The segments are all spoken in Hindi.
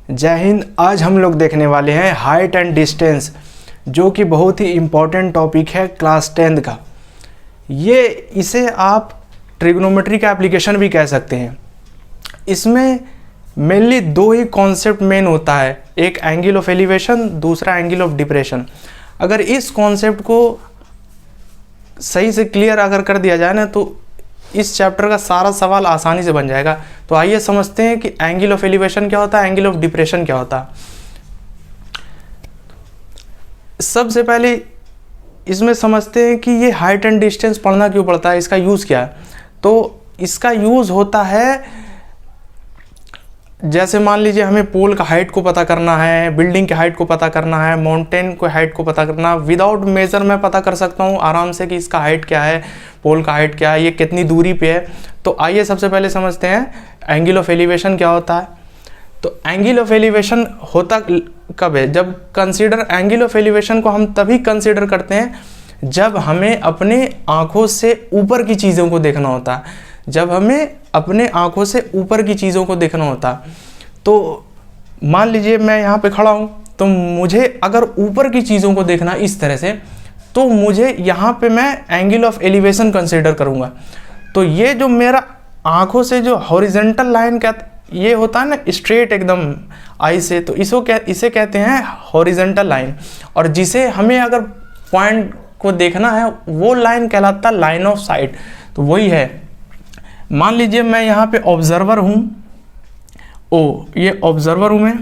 जय हिंद। आज हम लोग देखने वाले हैं हाइट एंड डिस्टेंस, जो कि बहुत ही इम्पोर्टेंट टॉपिक है क्लास 10th का। इसे आप ट्रिग्नोमेट्री का एप्लीकेशन भी कह सकते हैं। इसमें मेनली दो ही कॉन्सेप्ट मेन होता है, एक एंगल ऑफ एलिवेशन, दूसरा एंगल ऑफ डिप्रेशन। अगर इस कॉन्सेप्ट को सही से क्लियर अगर कर दिया जाए ना, तो इस चैप्टर का सारा सवाल आसानी से बन जाएगा। तो आइए समझते हैं कि एंगल ऑफ एलिवेशन क्या होता है, एंगल ऑफ डिप्रेशन क्या होता है। सबसे पहले इसमें समझते हैं कि ये हाइट एंड डिस्टेंस पढ़ना क्यों पड़ता है, इसका यूज़ क्या है। तो इसका यूज़ होता है, जैसे मान लीजिए हमें पोल का हाइट को पता करना है, बिल्डिंग के हाइट को पता करना है, माउंटेन को हाइट को पता करना। विदाउट मेजर मैं पता कर सकता हूँ आराम से कि इसका हाइट क्या है, पोल का हाइट क्या है, ये कितनी दूरी पे है। तो आइए सबसे पहले समझते हैं एंगल ऑफ एलिवेशन क्या होता है। तो एंगल ऑफ एलिवेशन होता कब है, जब कंसीडर एंगल ऑफ एलिवेशन को हम तभी कंसीडर करते हैं जब हमें अपने आँखों से ऊपर की चीज़ों को देखना होता है। जब हमें अपने आँखों से ऊपर की चीज़ों को देखना होता। तो मान लीजिए मैं यहाँ पे खड़ा हूँ, तो मुझे अगर ऊपर की चीज़ों को देखना इस तरह से, तो मुझे यहाँ पे मैं एंगल ऑफ एलिवेशन कंसीडर करूँगा। तो ये जो मेरा आँखों से जो हॉरिजेंटल लाइन का ये होता है ना, स्ट्रेट एकदम आई से, तो इसे कहते हैं हॉरिजेंटल लाइन। और जिसे हमें अगर पॉइंट को देखना है वो लाइन कहलाता है लाइन ऑफ साइट। तो वही है, मान लीजिए मैं यहाँ पे ऑब्जर्वर हूँ, ये ऑब्जर्वर हूँ मैं,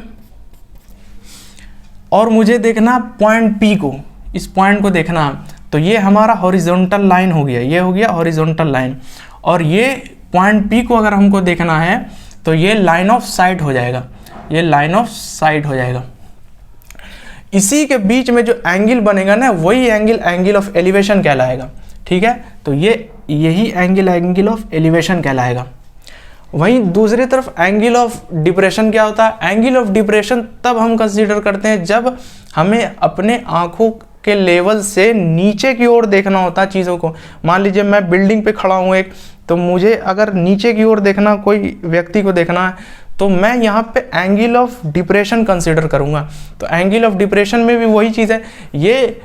और मुझे देखना पॉइंट P को, इस पॉइंट को देखना। तो ये हमारा हॉरिजॉन्टल लाइन हो गया, ये हो गया हॉरिजॉन्टल लाइन। और ये पॉइंट P को अगर हमको देखना है तो ये लाइन ऑफ साइट हो जाएगा, ये लाइन ऑफ साइट हो जाएगा। इसी के बीच में जो एंगल बनेगा ना, वही एंगल एंगल ऑफ एलिवेशन कहलाएगा। ठीक है, तो यही एंगल ऑफ एलिवेशन कहलाएगा। वहीं दूसरी तरफ एंगल ऑफ डिप्रेशन क्या होता है। एंगल ऑफ डिप्रेशन तब हम कंसीडर करते हैं जब हमें अपने आँखों के लेवल से नीचे की ओर देखना होता है चीज़ों को। मान लीजिए मैं बिल्डिंग पे खड़ा हूँ एक, तो मुझे अगर नीचे की ओर देखना, कोई व्यक्ति को देखना है, तो मैं यहाँ पे एंगल ऑफ डिप्रेशन कंसीडर करूँगा। तो एंगल ऑफ डिप्रेशन में भी वही चीज़ है, ये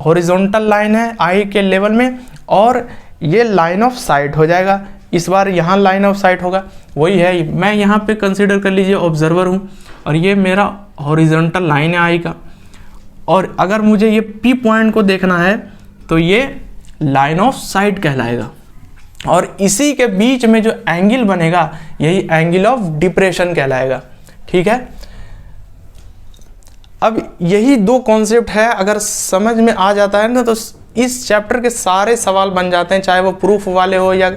हॉरिजॉन्टल लाइन है आई के लेवल में, और ये लाइन ऑफ साइट हो जाएगा। इस बार यहाँ लाइन ऑफ साइट होगा, वही है। मैं यहाँ पे कंसीडर कर लीजिए ऑब्जर्वर हूँ, और ये मेरा हॉरिजॉन्टल लाइन है आई का। और अगर मुझे ये P पॉइंट को देखना है तो ये लाइन ऑफ साइट कहलाएगा। और इसी के बीच में जो एंगल बनेगा यही एंगल ऑफ डिप्रेशन कहलाएगा। ठीक है, अब यही दो कॉन्सेप्ट है, अगर समझ में आ जाता है ना, तो इस चैप्टर के सारे सवाल बन जाते हैं, चाहे वो प्रूफ वाले हो या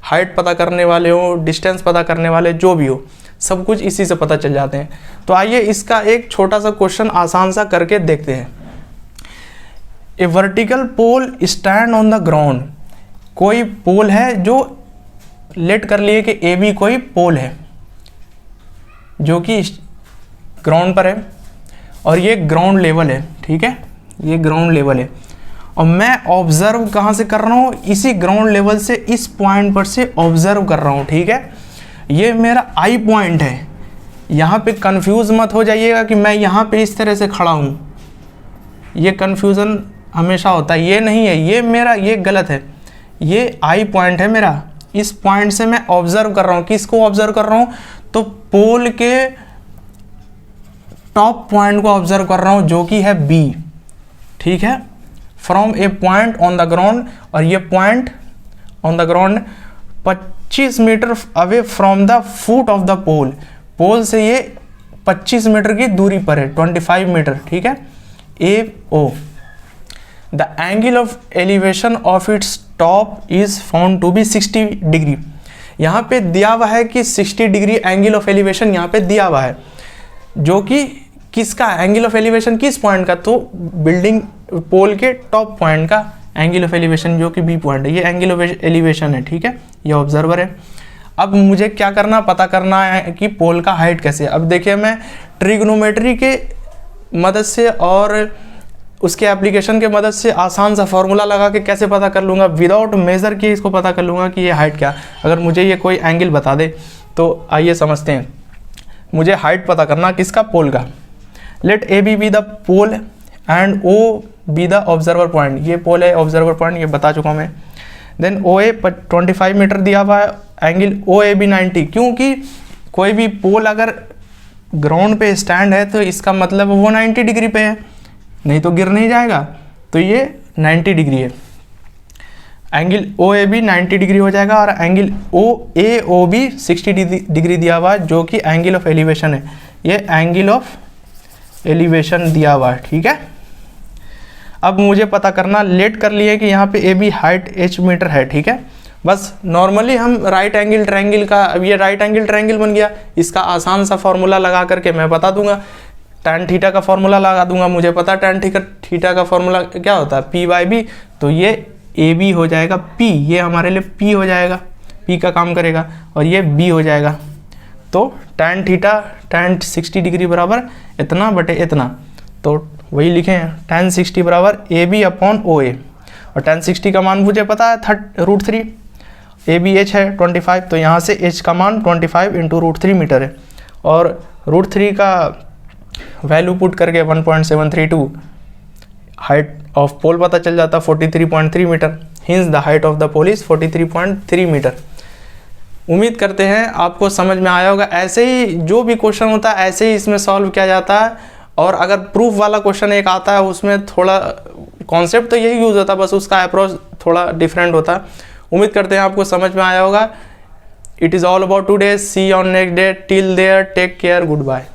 हाइट पता करने वाले हो, डिस्टेंस पता करने वाले, जो भी हो, सब कुछ इसी से पता चल जाते हैं। तो आइए इसका एक छोटा सा क्वेश्चन आसान सा करके देखते हैं। A vertical pole stand on the ground. कोई पोल है, जो लेट कर लिए कि ए बी कोई पोल है जो कि ग्राउंड पर है, और ये ग्राउंड लेवल है। ठीक है, ये ग्राउंड लेवल है, और मैं ऑब्जर्व कहाँ से कर रहा हूँ, इसी ग्राउंड लेवल से, इस पॉइंट पर से ऑब्जर्व कर रहा हूँ। ठीक है, ये मेरा आई पॉइंट है। यहाँ पे कंफ्यूज मत हो जाइएगा कि मैं यहाँ पे इस तरह से खड़ा हूँ, ये कंफ्यूजन हमेशा होता है। ये नहीं है, ये मेरा, ये गलत है। ये आई पॉइंट है मेरा, इस पॉइंट से मैं ऑब्जर्व कर रहा हूँ। किसको ऑब्जर्व कर रहा हूँ, तो पोल के टॉप पॉइंट को ऑब्जर्व कर रहा हूँ, जो कि है बी। ठीक है, from a point on the ground, और ये point on the ground 25 metre away from the foot of the pole. Pole से ये 25 मीटर की दूरी पर है, 25 मीटर। ठीक है, A O. The angle of elevation of its top is found to be 60 degree. यहाँ पे दिया हुआ है कि 60 डिग्री एंगल ऑफ एलिवेशन यहाँ पे दिया हुआ है, जो कि किसका एंगल ऑफ एलिवेशन, किस पॉइंट का, तो बिल्डिंग पोल के टॉप पॉइंट का एंगल ऑफ एलिवेशन, जो कि बी पॉइंट है। ये एंगल ऑफ एलिवेशन है। ठीक है, ये ऑब्जर्वर है। अब मुझे क्या करना, पता करना है कि पोल का हाइट कैसे। अब देखिए, मैं ट्रिग्नोमेट्री के मदद से और उसके एप्लीकेशन के मदद से आसान सा फॉर्मूला लगा के कैसे पता कर लूँगा, विदाउट मेज़र किए इसको पता कर लूँगा कि ये हाइट क्या। अगर मुझे ये कोई एंगल बता दे तो आइए समझते हैं। मुझे हाइट पता करना किसका, पोल का। Let A B the pole and O B the observer point, ये पोल है ऑब्जर्वर पॉइंट, ये बता चुका हूँ मैं। देन ओ ए 25 मीटर दिया हुआ है, एंगल ओ ए बी 90, क्योंकि कोई भी पोल अगर ग्राउंड पे स्टैंड है तो इसका मतलब वो 90 डिग्री पे है, नहीं तो गिर नहीं जाएगा, तो ये 90 डिग्री है। Angle O A B 90 degree हो जाएगा और angle O A O B 60 degree दिया हुआ है, जो कि एंगल ऑफ एलिवेशन है, ये एंगल ऑफ एलिवेशन दिया हुआ है, ठीक है। अब मुझे पता करना, लेट कर लिए कि यहाँ पे A B height h metre है, ठीक है। बस नॉर्मली हम राइट एंगल ट्रायंगल का, अब ये राइट एंगल ट्रायंगल बन गया, इसका आसान सा फॉर्मूला लगा करके मैं बता दूंगा, tan थीटा का फॉर्मूला लगा दूंगा, मुझे पता tan थीटा का फॉर्मूला क्या होता है, p बाई बी, तो ये ए बी हो जाएगा p, ये हमारे लिए p हो जाएगा, p का काम करेगा, और ये b हो जाएगा। तो tan थीटा tan 60 डिग्री बराबर इतना बटे इतना, तो वही लिखे हैं tan 60 बराबर ए बी अपॉन ओ ए, और tan 60 का मान मुझे पता है √3, ए बी एच है 25, तो यहाँ से h का मान 25 इंटू √3 मीटर है, और √3 का वैल्यू पुट करके 1.732 हाइट ऑफ पोल पता चल जाता, 43.3 metre. Hence the height of the pole is 43.3 metre. उम्मीद करते हैं आपको समझ में आया होगा। ऐसे ही जो भी क्वेश्चन होता है ऐसे ही इसमें सॉल्व किया जाता है, और अगर प्रूफ वाला क्वेश्चन एक आता है उसमें थोड़ा कॉन्सेप्ट तो यही यूज़ होता है, बस उसका अप्रोच थोड़ा डिफरेंट होता है। उम्मीद करते हैं आपको समझ में आया होगा। It is all about today, see on next day, till there take care, good bye.